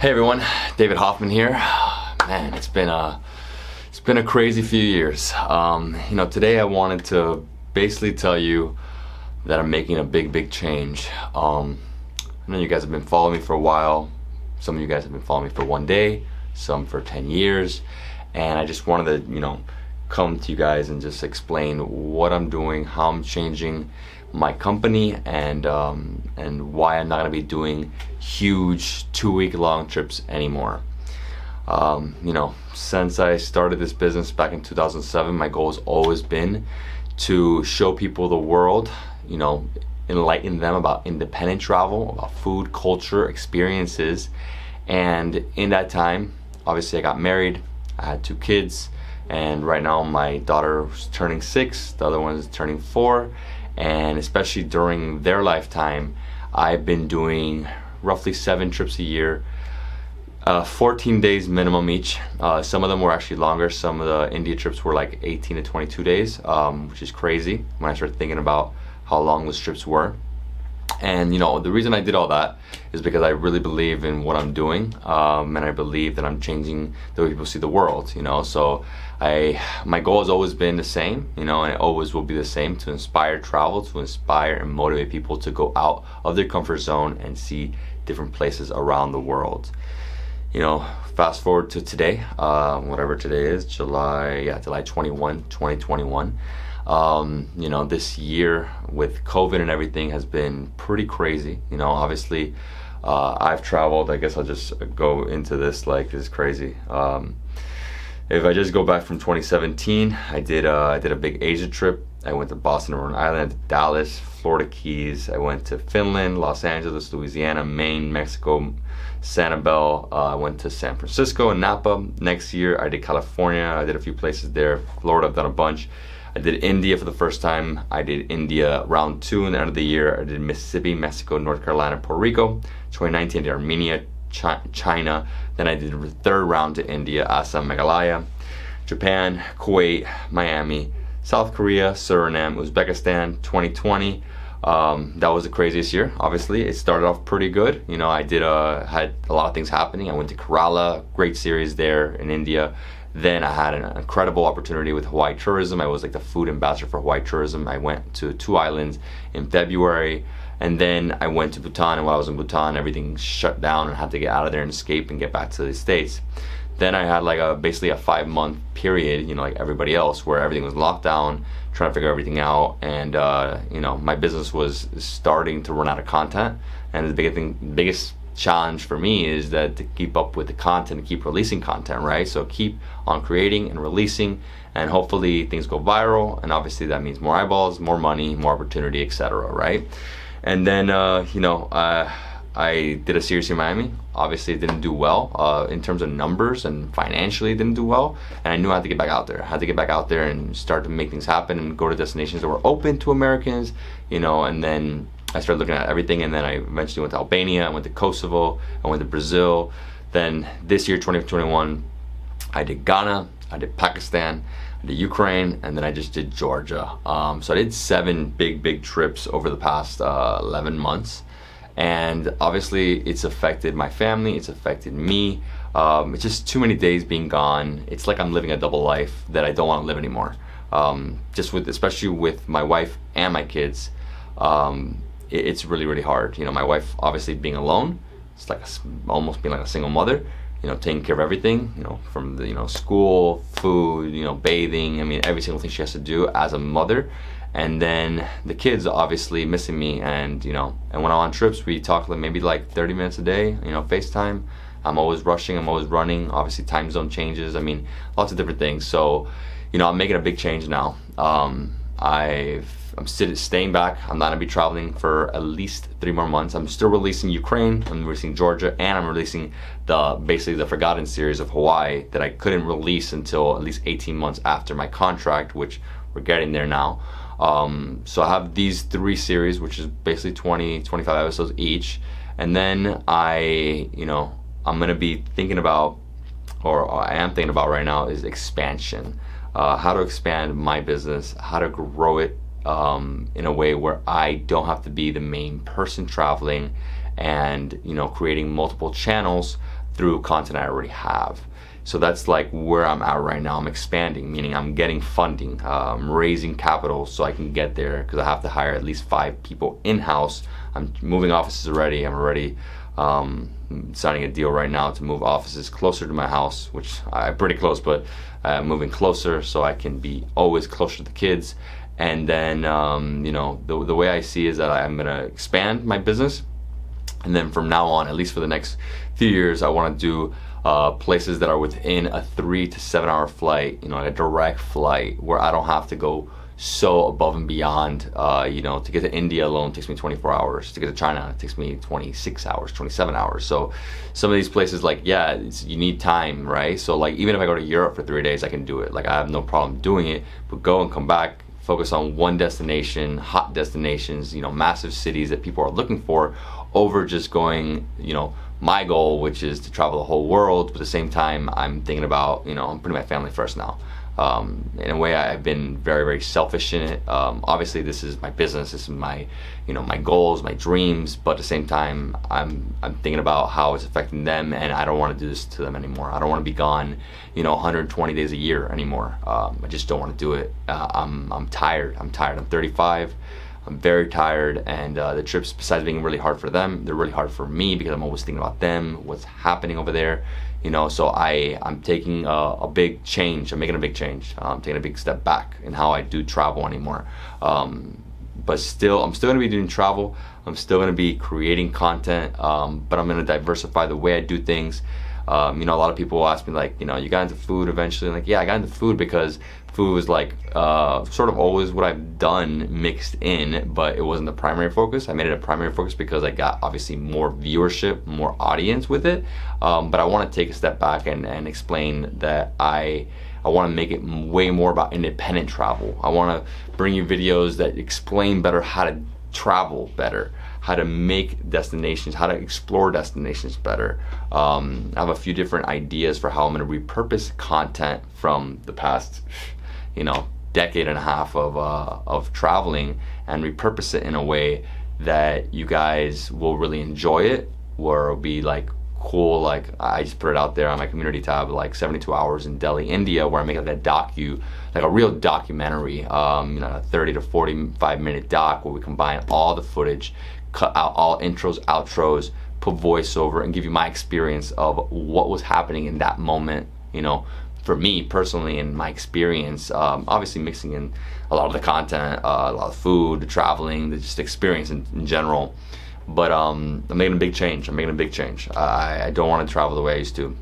Hey everyone, David Hoffman here. Man, it's been a crazy few years. Today I wanted to basically tell you that I'm making a big change. I know you guys have been following me for a while. Some of you guys have been following me for one day, some for 10 years, and I just wanted to, come to you guys and just explain what I'm doing, how I'm changing my company, and why I'm not going to be doing huge 2-week long trips anymore. Since I started this business back in 2007, my goal has always been to show people the world, enlighten them about independent travel, about food, culture, experiences. And in that time, obviously I got married, I had 2 kids, and right now my daughter is turning 6, the other one is turning 4. And especially during their lifetime, I've been doing roughly 7 trips a year, 14 days minimum each. Some of them were actually longer. Some of the India trips were like 18 to 22 days, which is crazy when I started thinking about how long those trips were. And the reason I did all that is because I really believe in what I'm doing, and I believe that I'm changing the way people see the world. So my goal has always been the same, and it always will be the same: to inspire travel, to inspire and motivate people to go out of their comfort zone and see different places around the world. Fast forward to today, whatever today is, July 21, 2021. This year with COVID and everything has been pretty crazy. Obviously, I've traveled. I guess I'll just go into this like it's crazy. If I just go back from 2017, I did a big Asia trip. I went to Boston, Rhode Island, Dallas, Florida Keys. I went to Finland, Los Angeles, Louisiana, Maine, Mexico, Sanibel. I went to San Francisco and Napa. Next year, I did California. I did a few places there. Florida, I've done a bunch. I did India for the first time. I did India round 2 in the end of the year. I did Mississippi, Mexico, North Carolina, Puerto Rico. 2019, I did Armenia, China. Then I did the 3rd round to India, Assam, Meghalaya, Japan, Kuwait, Miami, South Korea, Suriname, Uzbekistan. 2020, that was the craziest year. Obviously, it started off pretty good. I had a lot of things happening. I went to Kerala, great series there in India. Then I had an incredible opportunity with Hawaii Tourism. I was like the food ambassador for Hawaii Tourism. I went to 2 islands in February, and then I went to Bhutan, and while I was in Bhutan, everything shut down and I had to get out of there and escape and get back to the States. Then I had like basically a 5-month period, like everybody else, where everything was locked down, trying to figure everything out, and my business was starting to run out of content. And the biggest challenge for me is that to keep up with the content and keep releasing content, right? So keep on creating and releasing, and hopefully things go viral, and obviously that means more eyeballs, more money, more opportunity, etc., right? And then I did a series in Miami. Obviously it didn't do well in terms of numbers, and financially it didn't do well, and I knew I had to get back out there. I had to get back out there and start to make things happen and go to destinations that were open to Americans, and then I started looking at everything, and then I eventually went to Albania, I went to Kosovo, I went to Brazil. Then this year, 2021, I did Ghana, I did Pakistan, I did Ukraine, and then I just did Georgia. So I did 7 big trips over the past 11 months. And obviously it's affected my family, it's affected me. It's just too many days being gone. It's like I'm living a double life that I don't want to live anymore. Especially with my wife and my kids. It's really hard. My wife obviously being alone, it's like almost being like a single mother, taking care of everything, from the school, food, bathing. Every single thing she has to do as a mother. And then the kids obviously missing me, and when I'm on trips, we talk maybe 30 minutes a day, FaceTime. I'm always rushing, I'm always running. Obviously time zone changes, lots of different things. So, I'm making a big change now. I'm staying back. I'm not gonna be traveling for at least 3 more months. I'm still releasing Ukraine, I'm releasing Georgia, and I'm releasing basically the Forgotten series of Hawaii that I couldn't release until at least 18 months after my contract, which we're getting there now. So I have these 3 series, which is basically 25 episodes each. And then I'm gonna be thinking about, or I am thinking about right now, is expansion. How to expand my business, how to grow it in a way where I don't have to be the main person traveling, and creating multiple channels through content I already have. So that's like where I'm at right now. I'm expanding, meaning I'm getting funding, raising capital so I can get there, because I have to hire at least 5 people in-house. I'm moving offices already. I'm already signing a deal right now to move offices closer to my house, which I'm pretty close, but moving closer so I can be always closer to the kids. And then, the way I see is that I'm gonna expand my business. And then from now on, at least for the next few years, I wanna do places that are within a 3 to 7 hour flight, like a direct flight where I don't have to go so above and beyond. To get to India alone takes me 24 hours. To get to China, it takes me 26 hours, 27 hours. So some of these places, you need time, right? So like, even if I go to Europe for 3 days, I can do it. Like, I have no problem doing it, but go and come back, focus on one destination, hot destinations, massive cities that people are looking for, over just going, my goal, which is to travel the whole world. But at the same time, I'm thinking about, I'm putting my family first now. In a way, I've been very, very selfish in it. Obviously, this is my business. This is my, my goals, my dreams. But at the same time, I'm thinking about how it's affecting them, and I don't want to do this to them anymore. I don't want to be gone, 120 days a year anymore. I just don't want to do it. I'm tired. I'm 35. I'm very tired, and the trips, besides being really hard for them, they're really hard for me, because I'm always thinking about them, what's happening over there. So I'm taking a big change. I'm making a big change. I'm taking a big step back in how I do travel anymore. But I'm still going to be doing travel. I'm still going to be creating content, but I'm going to diversify the way I do things. A lot of people will ask me, like, you got into food eventually. Like, yeah, I got into food because food was like sort of always what I've done mixed in, but it wasn't the primary focus. I made it a primary focus because I got obviously more viewership, more audience with it. But I want to take a step back and explain that I want to make it way more about independent travel. I want to bring you videos that explain better how to travel better, how to make destinations, how to explore destinations better. I have a few different ideas for how I'm going to repurpose content from the past, decade and a half of traveling, and repurpose it in a way that you guys will really enjoy it, where it'll be like cool. Like, I just put it out there on my community tab, like 72 hours in Delhi, India, where I make like a real documentary, a 30 to 45 minute doc, where we combine all the footage, cut out all intros, outros, put voiceover, and give you my experience of what was happening in that moment, for me personally, and my experience, obviously mixing in a lot of the content, a lot of food, the traveling, the just experience in general. But I'm making a big change. I don't want to travel the way I used to.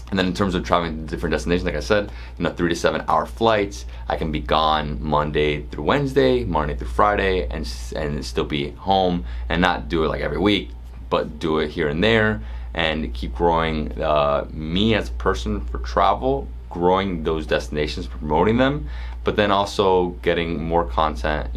And then in terms of traveling to different destinations, like I said, 3 to 7 hour flights. I can be gone Monday through Wednesday, Monday through Friday, and still be home, and not do it like every week, but do it here and there, and keep growing me as a person for travel, growing those destinations, promoting them, but then also getting more content,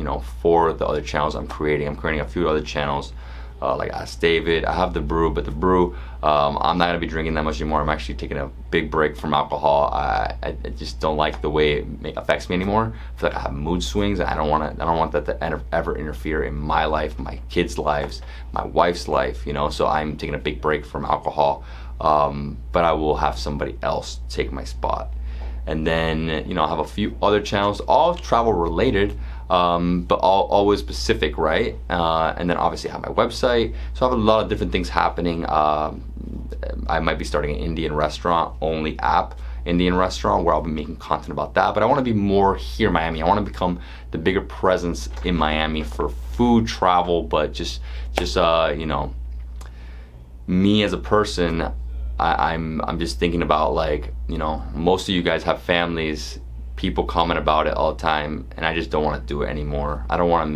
for the other channels I'm creating. I'm creating a few other channels, like Ask David. I have The Brew, but The Brew, I'm not gonna be drinking that much anymore. I'm actually taking a big break from alcohol. I just don't like the way it affects me anymore. I feel like I have mood swings, and I don't want that to ever interfere in my life, my kids' lives, my wife's life. So I'm taking a big break from alcohol, but I will have somebody else take my spot. And then, I have a few other channels, all travel related, but always specific, right? And then obviously I have my website. So I have a lot of different things happening. I might be starting an Indian restaurant only app, Indian restaurant, where I'll be making content about that. But I want to be more here in Miami. I want to become the bigger presence in Miami for food, travel, but just me as a person. I'm just thinking about, like, most of you guys have families, people comment about it all the time, and I just don't want to do it anymore. I don't want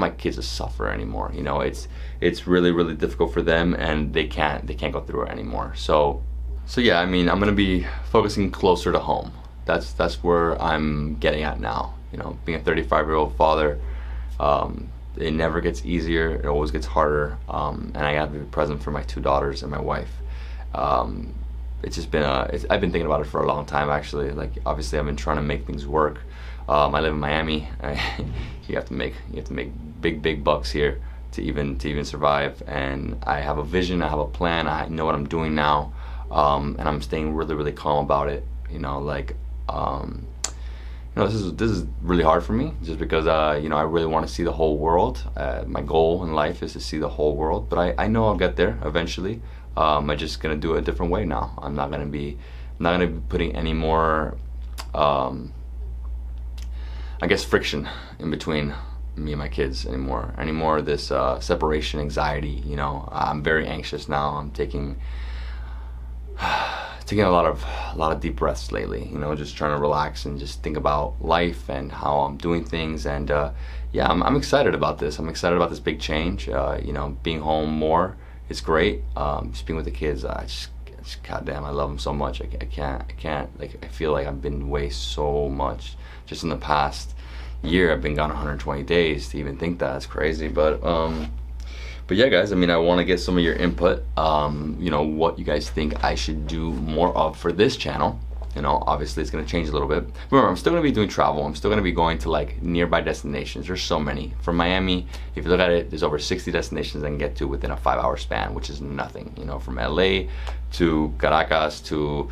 my kids to suffer anymore. It's really, really difficult for them, and they can't go through it anymore. So yeah, I'm gonna be focusing closer to home. That's where I'm getting at now. Being a 35-year-old father, it never gets easier. It always gets harder, and I gotta be present for my 2 daughters and my wife. It's just been I've been thinking about it for a long time, actually. Like, obviously I've been trying to make things work. I live in Miami. You have to make big bucks here. to even survive. And I have a vision, I have a plan, I know what I'm doing now, and I'm staying really, really calm about it. This is really hard for me, just because I really want to see the whole world. My goal in life is to see the whole world, but I know I'll get there eventually. I'm just gonna do it a different way now. I'm not gonna be putting any more friction in between me and my kids anymore. Any more of this separation anxiety. I'm very anxious now. I'm taking a lot of deep breaths lately. Just trying to relax and just think about life and how I'm doing things. And I'm excited about this. I'm excited about this big change. Being home more is great. Just being with the kids, I just goddamn, I love them so much. I can't. Like, I feel like I've been away so much. Just in the past year, I've been gone 120 days. To even think that's crazy. But yeah, guys, I want to get some of your input. What you guys think I should do more of for this channel. Obviously it's going to change a little bit. Remember, I'm still going to be doing travel. I'm still going to be going to like nearby destinations. There's so many. From Miami, if you look at it, there's over 60 destinations I can get to within a 5-hour span, which is nothing. From LA to Caracas to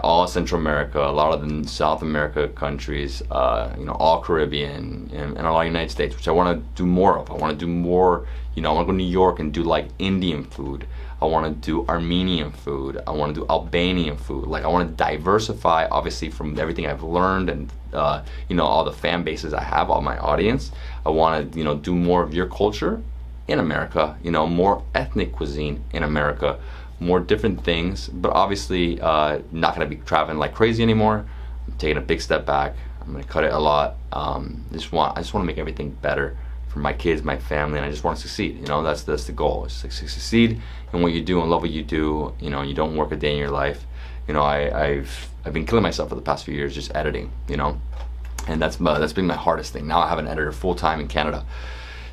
all Central America, a lot of the South America countries, all Caribbean, and all United States, which I want to do more of. I want to do more. I want to go to New York and do like Indian food. I want to do Armenian food. I want to do Albanian food. Like, I want to diversify, obviously, from everything I've learned and all the fan bases I have, all my audience. I want to do more of your culture in America. More ethnic cuisine in America, more different things. But obviously, not going to be traveling like crazy anymore. I'm taking a big step back. I'm going to cut it a lot. I just want to make everything better for my kids, my family, and I just want to succeed. That's the goal. Is to succeed in what you do and love what you do. You don't work a day in your life. I've been killing myself for the past few years just editing. And that's been my hardest thing. Now I have an editor full time in Canada,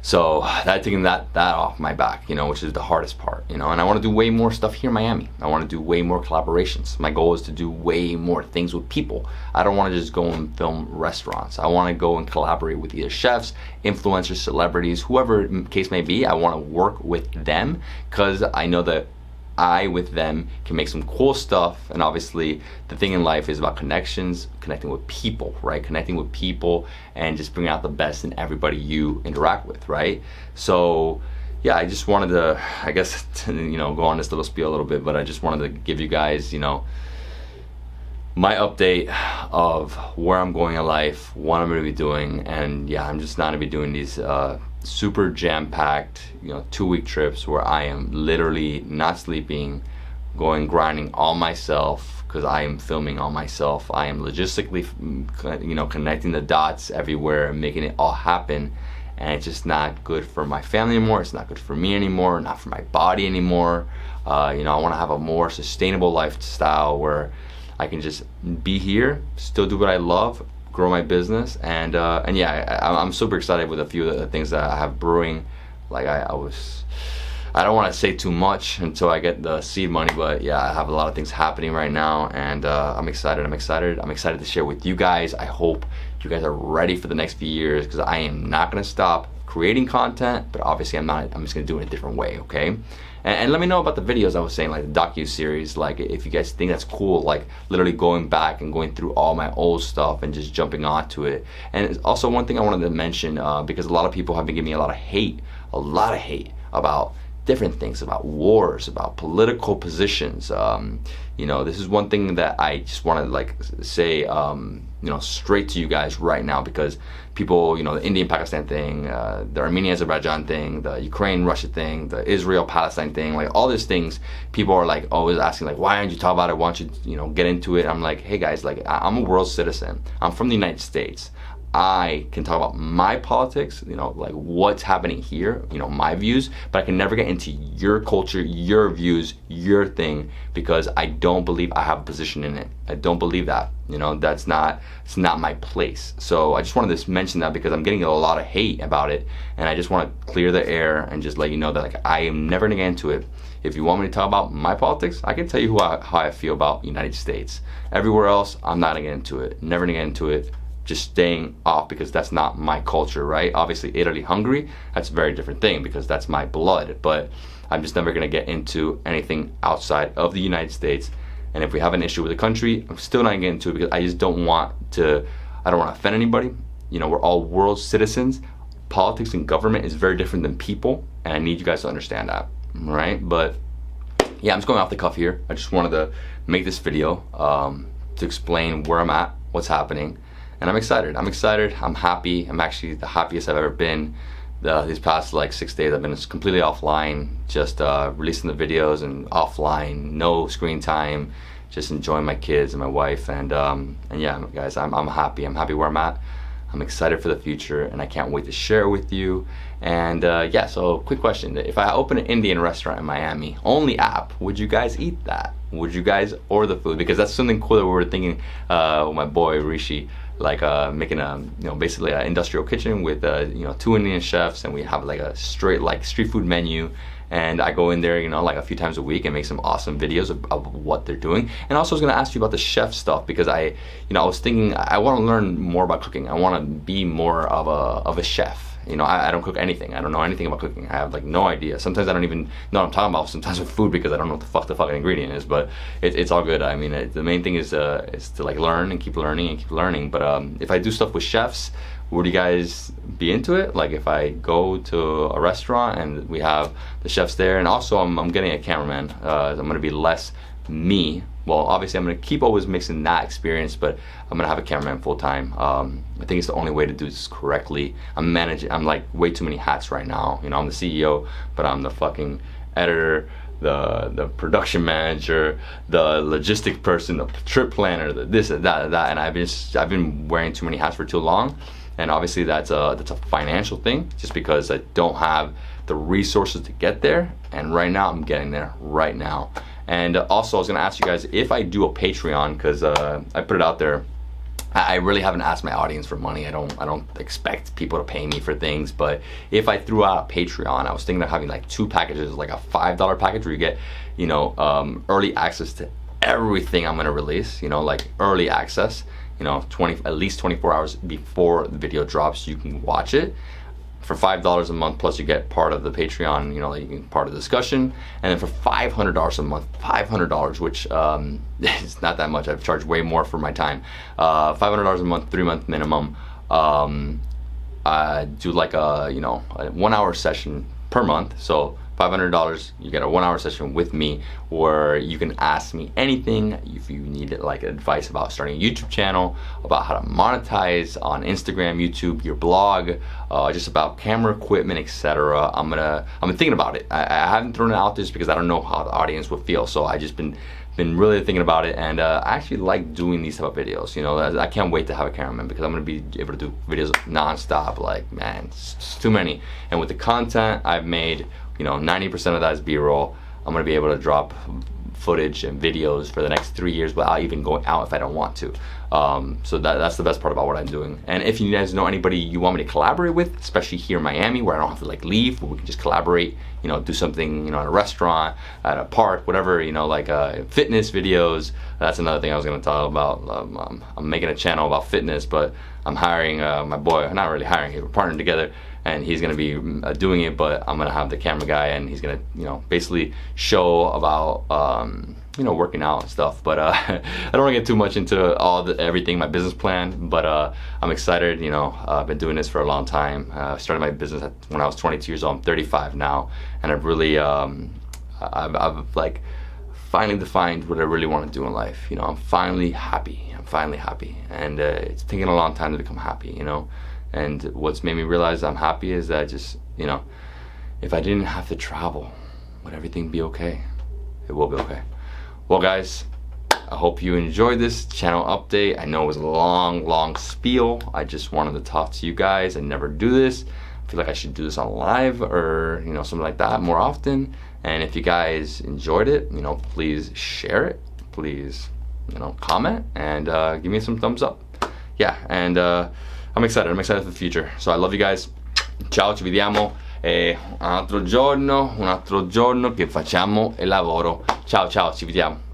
so taking that off my back, which is the hardest part. And I want to do way more stuff here in Miami. I want to do way more collaborations. My goal is to do way more things with people. I don't want to just go and film restaurants. I want to go and collaborate with either chefs, influencers, celebrities, whoever the case may be. I want to work with them because I know that I, with them, can make some cool stuff. And obviously, the thing in life is about connections, connecting with people, right? Connecting with people and just bringing out the best in everybody you interact with, right? So, yeah, I just wanted to, go on this little spiel a little bit, but I just wanted to give you guys, my update of where I'm going in life, what I'm going to be doing. And yeah, I'm just not going to be doing these super jam-packed 2-week trips where I am literally not sleeping, going grinding all myself, because I am filming all myself. I am logistically connecting the dots everywhere and making it all happen, and it's just not good for my family anymore. It's not good for me anymore, not for my body anymore. I want to have a more sustainable lifestyle where I can just be here, still do what I love, grow my business, and yeah, I'm super excited with a few of the things that I have brewing. Like I don't want to say too much until I get the seed money, but yeah, I have a lot of things happening right now, and I'm excited to share with you guys. I hope you guys are ready for the next few years, because I am not going to stop creating content, but obviously I'm just going to do it a different way, okay? And let me know about the videos I was saying, like the docu-series, like if you guys think that's cool, like literally going back and going through all my old stuff and just jumping onto it. And it's also one thing I wanted to mention, because a lot of people have been giving me a lot of hate about different things, about wars, about political positions. This is one thing that I just want to say, straight to you guys right now, because people, the Indian-Pakistan thing, the Armenia-Azerbaijan thing, the Ukraine-Russia thing, the Israel-Palestine thing, like all these things, people are like always asking, like, why aren't you talking about it? Why don't you, get into it? I'm like, hey guys, like I'm a world citizen. I'm from the United States. I can talk about my politics, like what's happening here, my views, but I can never get into your culture, your views, your thing, because I don't believe I have a position in it. I don't believe that, it's not my place. So I just wanted to mention that, because I'm getting a lot of hate about it, and I just want to clear the air and just let you know that, like, I am never gonna get into it. If you want me to talk about my politics, I can tell you how I feel about the United States. Everywhere else, I'm not gonna get into it. Never gonna get into it. just staying off because that's not my culture, right? Obviously, Italy, Hungary, that's a very different thing because that's my blood. But I'm just never gonna get into anything outside of the United States. And if we have an issue with a country, I'm still not getting into it because I just don't want to. I don't want to offend anybody. You know, we're all world citizens. Politics and government is very different than people, and I need you guys to understand that, right? But yeah, I'm just going off the cuff here. I just wanted to make this video to explain where I'm at, what's happening, and I'm excited. I'm happy. I'm actually the happiest I've ever been. These past like 6 days I've been completely offline, just releasing the videos and offline, no screen time, just enjoying my kids and my wife, and yeah, guys, I'm happy. I'm happy where I'm at. I'm excited for the future, and I can't wait to share it with you. And yeah, so quick question. If I open an Indian restaurant in Miami, only app, would you guys eat that? Would you guys order the food? Because that's something cool that we were thinking with my boy Rishi, like making a, you know, basically an industrial kitchen with you know, 2 Indian chefs, and we have like a straight like street food menu. And I go in there, you know, like a few times a week and make some awesome videos of what they're doing. And also I was gonna ask you about the chef stuff because I was thinking I want to learn more about cooking. I want to be more of a chef. You know, I don't cook anything. I don't know anything about cooking. I have like no idea. Sometimes I don't even know what I'm talking about. Sometimes with food because I don't know what the fuck the fucking ingredient is. But it's all good. I mean, the main thing is to like learn and keep learning and keep learning. But if I do stuff with chefs, would you guys be into it? Like if I go to a restaurant and we have the chefs there, and also I'm getting a cameraman. I'm gonna be less me. Well, obviously I'm gonna keep always mixing that experience, but I'm gonna have a cameraman full time. I think it's the only way to do this correctly. I'm like way too many hats right now. You know, I'm the CEO, but I'm the fucking editor, the production manager, the logistic person, the trip planner, the this and that, and I've been wearing too many hats for too long. And obviously that's a financial thing, just because I don't have the resources to get there. And right now I'm getting there right now. And also I was gonna ask you guys if I do a Patreon, because I put it out there. I really haven't asked my audience for money. I don't expect people to pay me for things. But if I threw out a Patreon, I was thinking of having like 2 packages, like a $5 package where you get, you know, early access to everything I'm gonna release. You know, like early access. You know, at least 24 hours before the video drops, you can watch it for $5 a month. Plus, you get part of the Patreon. You know, like you can part of the discussion. And then for $500 a month, $500, which is not that much. I've charged way more for my time. $500 a month, 3-month minimum. I do like a 1-hour session per month. So $500, you get a 1-hour session with me where you can ask me anything. If you need like advice about starting a YouTube channel, about how to monetize on Instagram, YouTube, your blog, just about camera equipment, etc. I'm thinking about it. I haven't thrown it out there just because I don't know how the audience would feel. So I just been really thinking about it, and I actually like doing these type of videos. You know, I can't wait to have a cameraman because I'm gonna be able to do videos non-stop. Like, man, it's too many. And with the content I've made, you know, 90% of that is B-roll. I'm gonna be able to drop footage and videos for the next 3 years without even going out if I don't want to. So that's the best part about what I'm doing. And if you guys know anybody you want me to collaborate with, especially here in Miami where I don't have to like leave, where we can just collaborate, you know, do something, you know, at a restaurant, at a park, whatever, you know, like fitness videos. That's another thing I was gonna talk about. I'm making a channel about fitness, but I'm hiring my boy, not really hiring, we're partnering together, and he's gonna be doing it, but I'm gonna have the camera guy, and he's gonna, you know, basically show about you know, working out and stuff. But I don't want to get too much into everything, my business plan, but I'm excited. You know, I've been doing this for a long time. I started my business when I was 22 years old. I'm 35 now, and I've really I've like finally defined what I really want to do in life. You know, I'm finally happy, and it's taken a long time to become happy, you know. And what's made me realize I'm happy is that just, you know, if I didn't have to travel, would everything be okay? It will be okay. Well, guys, I hope you enjoyed this channel update. I know it was a long spiel. I just wanted to talk to you guys. I never do this. I feel like I should do this on live or, you know, something like that more often. And if you guys enjoyed it, you know, please share it. Please, you know, comment and give me some thumbs up. Yeah, and I'm excited for the future. So I love you guys. Ciao, ci vediamo un altro giorno che facciamo il lavoro. Ciao, ci vediamo.